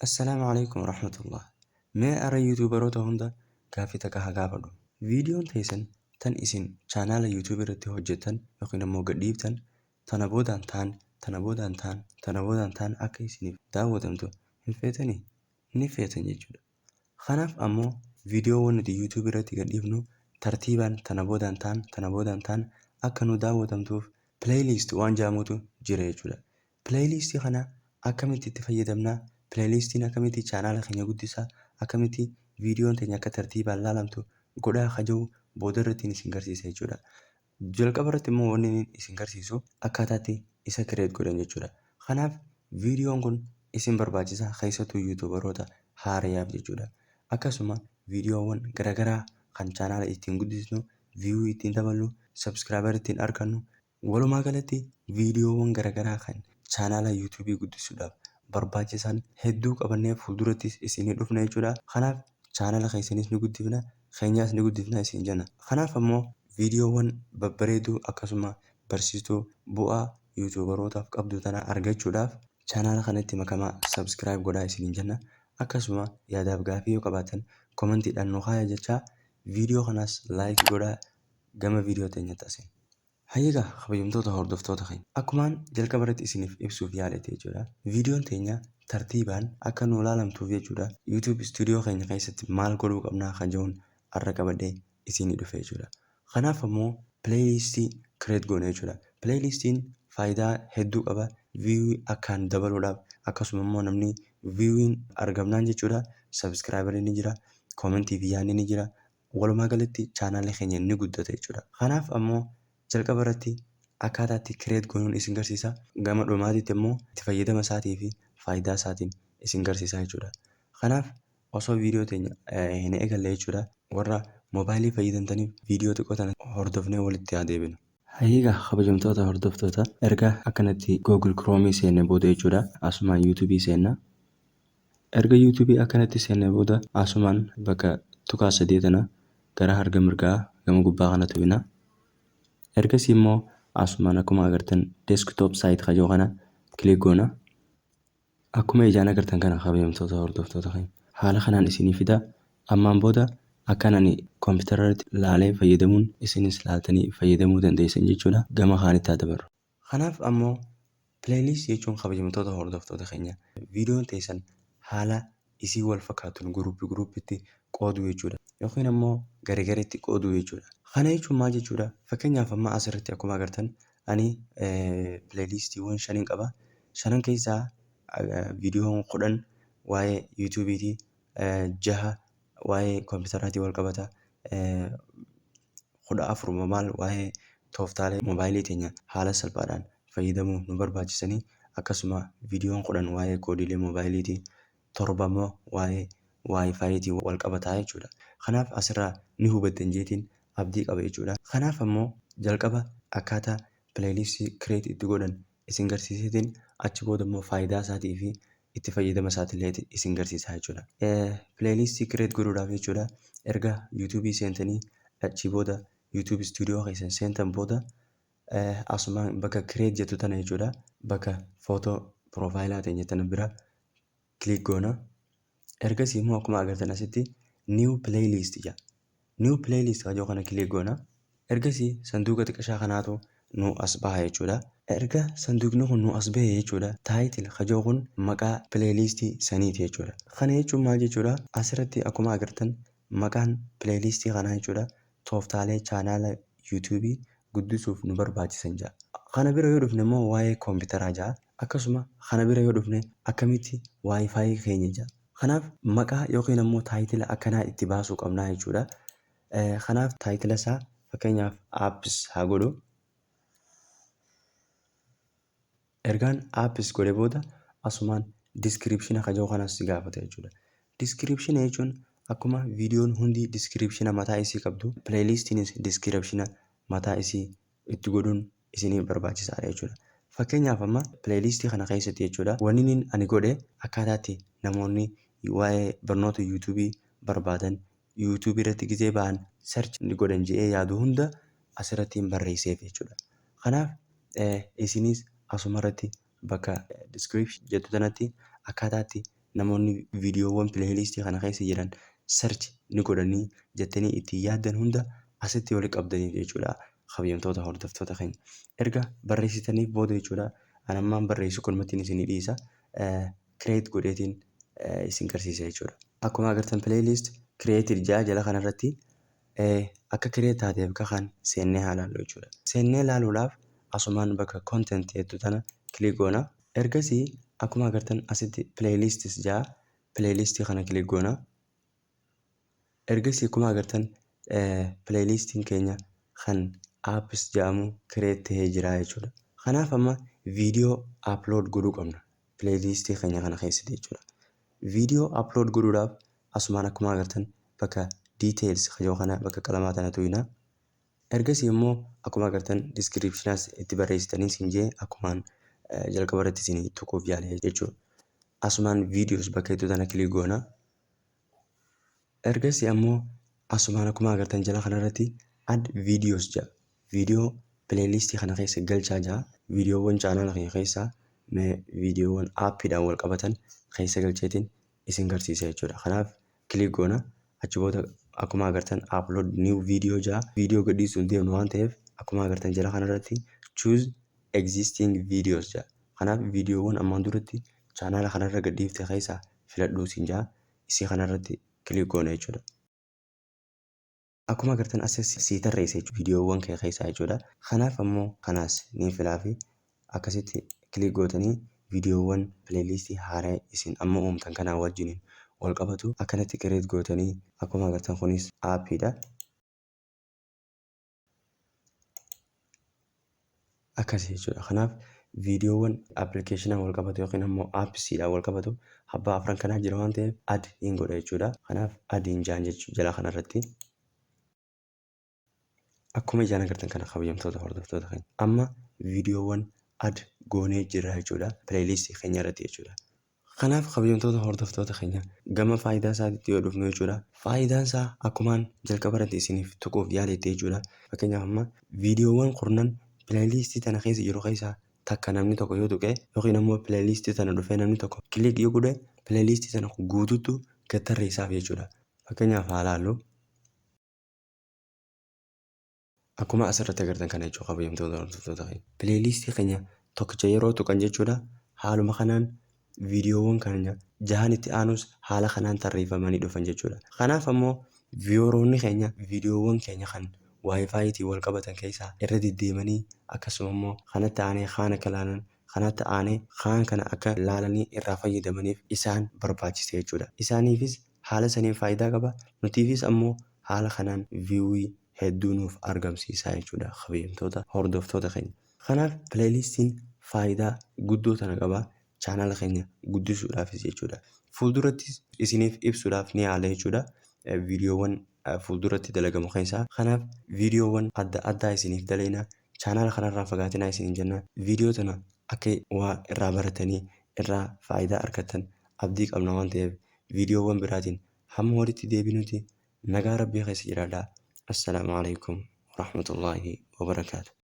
Assalaamu calaykum waraxmatullah. Mee ara yuutuubaroota hunda gaaffii takka haa gaafadhu. Viidiyoon teessan tan isin chaanaala yuutuubii irratti hojjettan yookiin immoo gadhiiftan tana boodaan ta'an akka isiniif daawwatamtu hin feetanii? Ni feetan jechuudha. Kanaaf ammoo viidiyoowwan nuti yuutuubii irratti gadhiifnu tartiibaan tana boodaan ta'an akka nu daawwatamtuuf pileeyiliistii waan jedhamutu jira jechuudha. Pileeyiliistii kana akkamitti itti fayyadamnaa? Pileeyiliistiin akkamitti chaanaala keenya guddisaa? Akkamitti viidiyoon teenya akka tartiibaan laalamtu godhaa haja'u booda irratti isin garsiisa jechuudha. Jalqaba irratti immoo wanni isin garsiisu akkaataatti isa kireet godhan jechuudha. Kanaaf viidiyoon kun isin barbaachisaa keessattuu yuutuubaroota haarayaaf jechuudha. Akkasuma viidiyoowwan garaagaraa kan chaanaala ittiin guddisnu, viiyuu ittiin daballu, sabskiraayibar ittiin argannu, walumaa galatti viidiyoowwan garaagaraa kan chaanaala yuutuubii guddisuudhaaf barbaachisan hedduu qabannee fuuldurattis isinii dhufna jechuudha. Kanaaf chaanaala keessanis ni guddifna, keenyaas ni guddifna isin jenna. Kanaaf ammoo viidiyoowwan babbareedoo akkasuma barsiistuu bu'aa yuutuubarootaaf qabdu tana argachuudhaaf chaanaala kanatti makamaa sabskiraayib godhaa isiniin jenna. Akkasuma yaadaaf gaaffii yoo qabaattan koomentiidhaan nu kaayaa jechaa viidiyoo kanaas laayik godhaa gama viidiyoo teenyatti asiin. Hayyeegaa kabajamtoota hordoftoota keenya akkumaan jalqaba irratti isiniif ibsuuf yaalete jechuudha. Viidiyoon teenya tartiibaan akka nu ilaalamtuuf jechuudha. YouTube stuudiyoo keenya keessatti maal godhuu qabnaa kan jedhuun har'a qabadhee isinii dhufe jechuudha. Kanaaf ammoo pileeyiliistii kireet goone jechuudha. Pileeyiliistiin faayidaa hedduu qaba. Viiyuu akkaan dabaluudhaaf akkasuma immoo namni viiyuun argamnaan jechuudha. Sabskiraayibariin ni jira, koomentii fi yaadni ni jira. Walumaa galatti chaanaalli keenya ni guddata jechuudha. Kanaaf ammoo jalqaba irratti akkaataa itti kireet goonuun isin garsiisa. Gama dhumaatiitti immoo itti fayyadama isaatii fi faayidaa isaatiin isin garsiisa jechuudha. Kanaaf osoo viidiyoo teenya hin eegalle jechuudha. Warra moobaayilii fayyadamtaniif viidiyoo xiqqoo tana hordofnee walitti haa deebinu. Hayyeegaa kabajamtoota hordoftoota erga akkanatti Google Chromii seenne booda jechuudha. Asumaan yuutuubii seenna. Erga yuutuubii akkanatti seenne booda asumaan bakka tuqaa sadii tana gara harka mirgaa gama gubbaa kana tuqna. Ergasii immoo asumaan akkuma agartan deeskitoop saayit kajoo kana kilik goona. Akkuma ijaan agartan kana kabajamtoota hordoftoota keenya haala kanaan isinii fida. Ammaan booda akkan ani koompitara irratti laalee fayyadamuun isinis laaltanii fayyadamuu dandeessan jechuudha. Gama kaanitti haa dabarru. Kanaaf ammoo pileeyiliistii jechuun kabajamtoota hordoftoota keenya viidiyoon teessan haala isii wal fakkaatuun guruupitti qooduu jechuudha. Yookiin ammoo gargaritti qooduu jechuudha. Kana jechuun maal jechuudha? Fakkeenyaaf amma asirratti akkuma agartan ani pileeyiliistiiwwan 5 qaba. 5 keessaa viidiyoon 10 waa'ee yuutuubiitii, 6 waa'ee koompiteraatii wal qabata, 14 maal waa'ee tooftaalee moobaayilii teenya haala salphaadhaan fayyadamuu nu barbaachisanii, akkasuma viidiyoon 10 waa'ee koodiilee moobaayiliitii, 7 immoo waa'ee waayifaayiitii wal qabataa jechuudha. Kanaaf asirraa ni hubattan jeetiin abdii qaba jechuudha. Kanaaf ammoo jalqaba akkaataa pileeyiliistii kireet itti godhan isin garsiiseetiin achi booda immoo faayidaa isaatii fi itti fayyadama isaatiillee isin garsiisa jechuudha. Pileeyiliistii kireet godhuudhaaf jechuudha. Erga yuutuubii seentanii achii booda yuutuubii stuudiyoo keessan seentan booda asumaan bakka kireet jettu tana jechuudha. Bakka footoo piroofaayilaa teenya tana bira kilik goona. Ergasii immoo akkuma agartan asitti niiw pileeyiliist jedha. Niiw pileeyiliist kajoo kana kilik goona. Ergasii sanduuqa xiqqashaa kanaatu nu as baha jechuudha. Erga sanduuqni kun nu as bahe jechuudha. Taayitil kajoo kun maqaa pileeyiliistii saniiti jechuudha. Kana jechuun maal jechuudha? Asirratti akkuma agartan maqaan pileeyiliistii kanaa jechuudha. Tooftaalee chaanaala yuutuubii guddisuuf nu barbaachisan jedha. Kana bira yoo dhufne immoo waa'ee koompitaraa jedha. Akkasuma kana bira yoo dhufne akkamitti waayifaayii keenya jedha. Kanaaf maqaa yookiin ammoo taayitila akkanaa itti baasuu qabnaa jechuudha. Kanaaf taayitila isaa fakkeenyaaf aappis haa godhu. Ergaan aappis godhe booda asumaan diskiripshina kajoo kanas si gaafata jechuudha. Diskiripshina jechuun akkuma viidiyoon hundi diskiripshina mataa isii qabdu pileeyiliistiinis diskiripshina mataa isii itti godhuun isinii barbaachisaadha jechuudha. Fakkeenyaaf amma pileeyiliistii kana keessatti jechuudha. Wanni ani godhe akkaataatti namoonni waa'ee barnoota yuutuubii barbaadan yuutuubii irratti gizee ba'an sarchi godhan jedhee yaadu hunda asirratti barreesseef jechuudha. Kanaaf isinis asuma irratti bakka description jettu kanatti akkaataatti namoonni viidiyoowwan pileeylistii kana keessa jiran search ni godhanii jettanii itti yaaddan hunda asitti walitti qabdanii jechuudha. Kabajamtoota hordoftoota keenya. Erga barreessitanii booda jechuudha. Ani ammaan barreessu kunumattiin isinii dhiisa. Create godheetiin isin garsiisa jechuudha. Akkuma agartan playlist created jala kanarratti akka create taateef kakaan seennee haa ilaallu jechuudha. Seennee ilaaluudhaaf asumaan bakka content jettu tana click goona. Ergasii akkuma agartan asitti playlists jaa playlistii kana click goona. Ergasii akkuma agartan playlistiin keenya kan apps jedhamu create ta'ee jira jechuudha. Kanaaf amma viidiyoo upload godhuu qabna playlistii keenya kana keessatti jechuudha. Viidiyoo upload godhuudhaaf asumaan akkuma agartan bakka details kana bakka qalamaa tana tuqna. Ergasii immoo akkuma agartan descriptionas itti barreessitanii siin jee akkumaan jalqaba irratti isin tuquuf yaale jechuudha. Asumaan videos bakka itti tana click goona. Ergasii ammoo asumaan akkuma agartan jala kanarratti add videos jedha. Viidiyoo playlistii kana keessa galchaa jira. Viidiyoowwan chaanaala keenya keessaa viidiyoowwan aappiidhaan wal qabatan keessa galcheetiin isin garsiisa jechuudha. Kanaaf click goona. Achi booda akkuma agartan upload new video jira. Viidiyoo gadhiisuun deemnu waan ta'eef akkuma agartan jala kanarratti choose existing videos jira. Kanaaf viidiyoowwan ammaan duratti chaanaala kanarra gadhiifte keessaa filadhuu siin jira. Isii kanarratti click goona jechuudha. Akkuma agartan asii sii tarreessa jechuudha viidiyoowwan kee keessaa jechuudha. Kanaaf ammoo kanaas ni filaa fi akkasitti click gootanii viidiyoowwan playlistii haaraa isin amma uumtan kanaa wajjiniin wal qabatu akkanatti create gootanii akkuma agartan kunis aappiidha. Akkasii jechuudha. Kanaaf viidiyoowwan appilikeeshinaa wal qabatu yookiin ammoo aappisiidhaan wal qabatu abbaa afran kanaa jira waan ta'eef add hin godha jechuudha. Kanaaf add hin jaan jechuudha jala kanarratti. Akkuma ijaan agartan kana kabajamtoota hordoftoota keenya. Amma viidiyoowwan add goonee jirra jechuudha. Playlistii keenya irratti jechuudha. Kanaaf kabajamtoota hordoftoota keenya gama faayidaa isaatiitti yoo dhufnu jechuudha. Faayidaan isaa akkumaan jalqaba irratti isiniif tuquuf yaaletti jechuudha. Fakkeenyaaf amma viidiyoowwan kurnan playlistii tana keessa jiru keessaa takka namni tokko yoo tuqe yookiin ammoo playlistii tana dhufee namni tokko click yoo godhe playlistii tana guutuutu gad tarreessaaf jechuudha. Fakkeenyaaf haa ilaallu. Akkuma asirratti agartan kana jechuudha kabajamtoota hordoftoota keenya. Playlistii keenya tokkicha yeroo tuqan jechuudha. Haaluma kanaan viidiyoowwan keenya jahan itti aanus haala kanaan tarreeffamanii dhufan jechuudha. Kanaaf ammoo viiworoonni keenya viidiyoowwan keenya kan waayifaayitii wal qabatan keessaa irra deddeemanii akkasuma immoo kanatti aanee kaan akka ilaalan kanatti aanee kaan kana akka ilaalanii irraa fayyadamaniif isaan barbaachisa jechuudha. Isaaniifis haala saniin faayidaa qaba. Nutiifis ammoo haala kanaan viiwii hedduu nuuf argamsiisaa jechuudha kabajamtoota hordoftoota keenya. Kanaaf playlistiin faayidaa guddoo tana qaba. Chaanaala keenya guddisuudhaafis jechuudha. Fuulduratti isiniif ibsuudhaaf ni yaala jechuudha. Viidiyoowwan fuulduratti dalagamu keessaa. Kanaaf viidiyoowwan adda addaa isiniif daleena chaanaala kanarraa fagaatinaa isiniin jenna. Viidiyoo tana akka waa irraa baratanii irraa faayidaa argatan abdii qabna waan ta'eef viidiyoowwan biraatiin hamma walitti deebinuti nagaa rabbii keessa jiraadhaa. Assalaamu alaikum warahmatullaahi wabarakaatu.